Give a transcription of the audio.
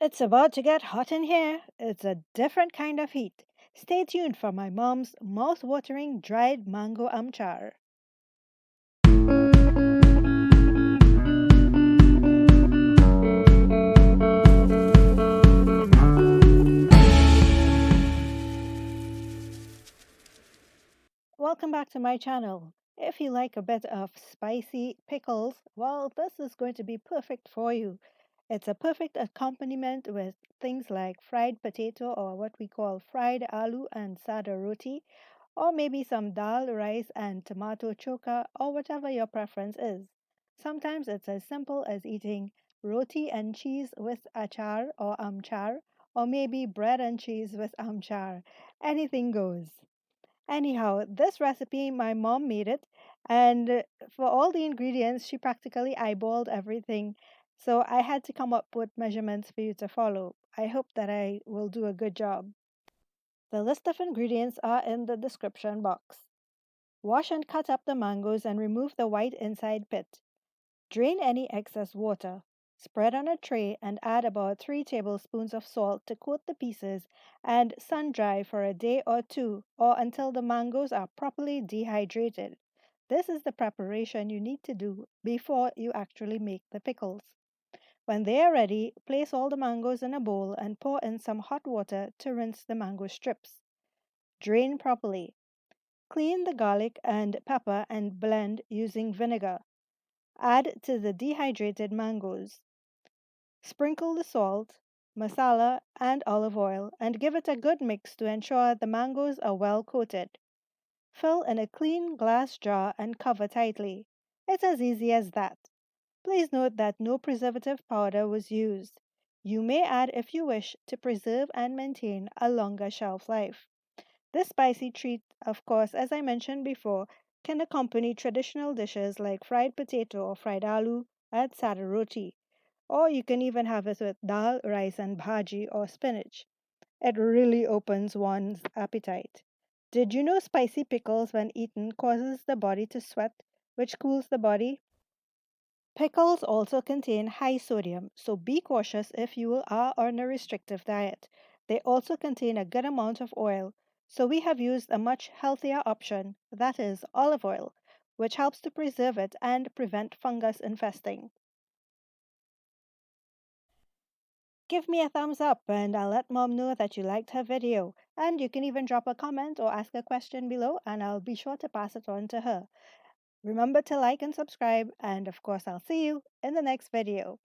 It's about to get hot in here. It's a different kind of heat. Stay tuned for my mom's mouth-watering dried mango amchar. Welcome back to my channel. If you like a bit of spicy pickles, well, this is going to be perfect for you. It's a perfect accompaniment with things like fried potato or what we call fried aloo and sada roti, or maybe some dal, rice, and tomato choka, or whatever your preference is. Sometimes it's as simple as eating roti and cheese with achar or amchar, or maybe bread and cheese with amchar. Anything goes. Anyhow, this recipe, my mom made it, and for all the ingredients, she practically eyeballed everything. So I had to come up with measurements for you to follow. I hope that I will do a good job. The list of ingredients are in the description box. Wash and cut up the mangoes and remove the white inside pit. Drain any excess water. Spread on a tray and add about 3 tablespoons of salt to coat the pieces and sun dry for a day or two or until the mangoes are properly dehydrated. This is the preparation you need to do before you actually make the pickles. When they are ready, place all the mangoes in a bowl and pour in some hot water to rinse the mango strips. Drain properly. Clean the garlic and pepper and blend using vinegar. Add to the dehydrated mangoes. Sprinkle the salt, masala, and olive oil and give it a good mix to ensure the mangoes are well coated. Fill in a clean glass jar and cover tightly. It's as easy as that. Please note that no preservative powder was used. You may add if you wish to preserve and maintain a longer shelf life. This spicy treat, of course, as I mentioned before, can accompany traditional dishes like fried potato or fried aloo and sada roti, or you can even have it with dal, rice, and bhaji or spinach. It really opens one's appetite. Did you know spicy pickles, when eaten, causes the body to sweat, which cools the body? Pickles also contain high sodium, so be cautious if you are on a restrictive diet. They also contain a good amount of oil, so we have used a much healthier option, that is, olive oil, which helps to preserve it and prevent fungus infesting. Give me a thumbs up and I'll let mom know that you liked her video. And you can even drop a comment or ask a question below and I'll be sure to pass it on to her. Remember to like and subscribe, and of course, I'll see you in the next video.